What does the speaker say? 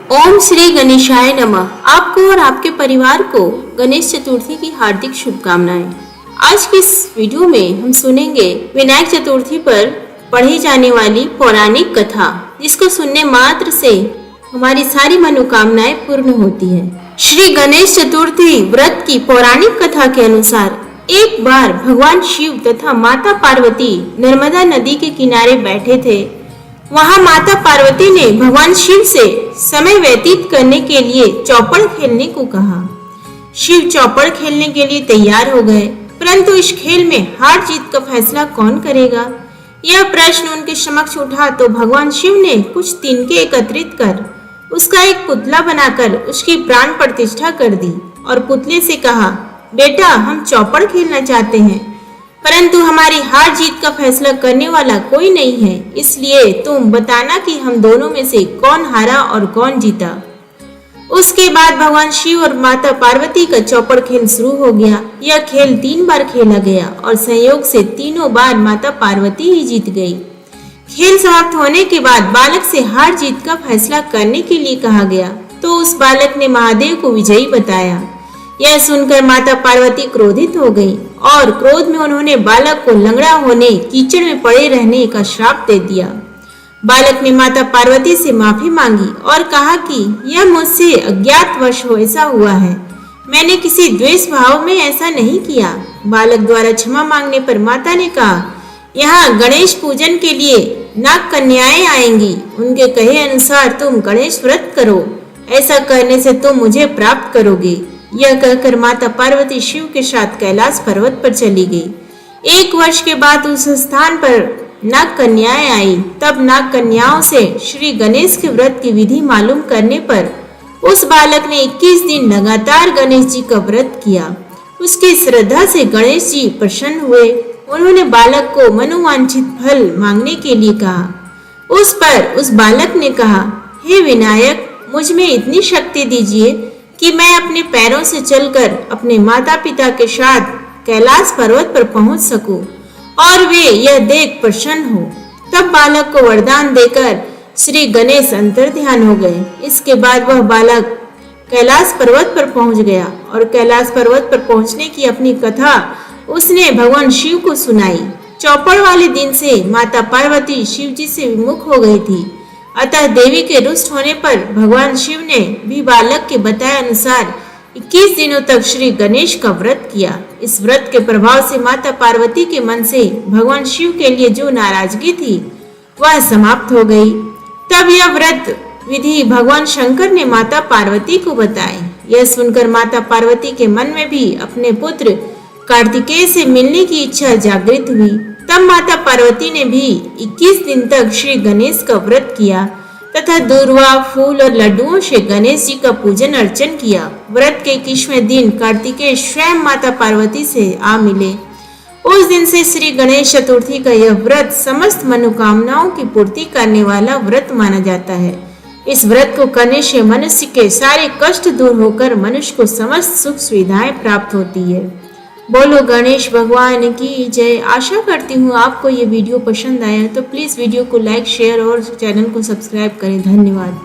ओम श्री गणेशाय नमः। आपको और आपके परिवार को गणेश चतुर्थी की हार्दिक शुभकामनाएं। आज की इस वीडियो में हम सुनेंगे विनायक चतुर्थी पर पढ़ी जाने वाली पौराणिक कथा, जिसको सुनने मात्र से हमारी सारी मनोकामनाएं पूर्ण होती है। श्री गणेश चतुर्थी व्रत की पौराणिक कथा के अनुसार एक बार भगवान शिव तथा माता पार्वती नर्मदा नदी के किनारे बैठे थे। वहां माता पार्वती ने भगवान शिव से समय व्यतीत करने के लिए चौपड़ खेलने को कहा। शिव चौपड़ खेलने के लिए तैयार हो गए, परंतु इस खेल में हार जीत का फैसला कौन करेगा, यह प्रश्न उनके समक्ष उठा तो भगवान शिव ने कुछ तिनके एकत्रित कर उसका एक पुतला बनाकर उसकी प्राण प्रतिष्ठा कर दी और पुतले से कहा, बेटा हम चौपड़ खेलना चाहते हैं, परंतु हमारी हार जीत का फैसला करने वाला कोई नहीं है, इसलिए तुम बताना कि हम दोनों में से कौन हारा और कौन जीता। उसके बाद भगवान शिव और माता पार्वती का चौपड़ खेल शुरू हो गया। यह खेल 3 बार खेला गया और संयोग से तीनों बार माता पार्वती ही जीत गई। खेल समाप्त होने के बाद बालक से हार जीत का फैसला करने के लिए कहा गया, तो उस बालक ने महादेव को विजयी बताया। यह सुनकर माता पार्वती क्रोधित हो गई और क्रोध में उन्होंने बालक को लंगड़ा होने, कीचड़ में पड़े रहने का श्राप दे दिया। बालक ने माता पार्वती से माफी मांगी और कहा कि यह मुझसे अज्ञातवश ऐसा हुआ है, मैंने किसी द्वेष भाव में ऐसा नहीं किया। बालक द्वारा क्षमा मांगने पर माता ने कहा, यहाँ गणेश पूजन के लिए नाग कन्याएं आएंगी, उनके कहे अनुसार तुम गणेश व्रत करो, ऐसा करने से तुम मुझे प्राप्त करोगे। यह कहकर माता पार्वती शिव के साथ कैलाश पर्वत पर चली गई। 1 वर्ष के बाद उस स्थान पर नाग कन्याएं आई। तब नाग कन्याओं से श्री गणेश के व्रत की विधि मालूम करने पर उस बालक ने 21 दिन लगातार गणेश जी का व्रत किया। उसकी श्रद्धा से गणेश जी प्रसन्न हुए। उन्होंने बालक को मनोवांछित फल मांगने के लिए कहा। उस पर उस बालक ने कहा, हे विनायक, मुझ में इतनी शक्ति दीजिए कि मैं अपने पैरों से चलकर अपने माता पिता के साथ कैलाश पर्वत पर पहुंच सकूं और वे यह देख प्रसन्न हो। तब बालक को वरदान देकर श्री गणेश अंतर्ध्यान हो गए। इसके बाद वह बालक कैलाश पर्वत पर पहुंच गया और कैलाश पर्वत पर पहुंचने की अपनी कथा उसने भगवान शिव को सुनाई। चौपड़ वाले दिन से माता पार्वती शिव जी से विमुख हो गई थी, अतः देवी के रुष्ट होने पर भगवान शिव ने भी बालक के बताए अनुसार 21 दिनों तक श्री गणेश का व्रत किया। इस व्रत के प्रभाव से माता पार्वती के मन से भगवान शिव के लिए जो नाराजगी थी वह समाप्त हो गई। तब यह व्रत विधि भगवान शंकर ने माता पार्वती को बताई। यह सुनकर माता पार्वती के मन में भी अपने पुत्र कार्तिकेय से मिलने की इच्छा जागृत हुई। तब माता पार्वती ने भी 21 दिन तक श्री गणेश का व्रत किया तथा दूर्वा, फूल और लड्डुओं से गणेश जी का पूजन अर्चन किया। व्रत के 21वें दिन कार्तिकेय स्वयं माता पार्वती से आ मिले। उस दिन से श्री गणेश चतुर्थी का यह व्रत समस्त मनोकामनाओं की पूर्ति करने वाला व्रत माना जाता है। इस व्रत को करने से मनुष्य के सारे कष्ट दूर होकर मनुष्य को समस्त सुख सुविधाएं प्राप्त होती है। बोलो गणेश भगवान की जय। आशा करती हूँ आपको ये वीडियो पसंद आया, तो प्लीज़ वीडियो को लाइक, शेयर और चैनल को सब्सक्राइब करें। धन्यवाद।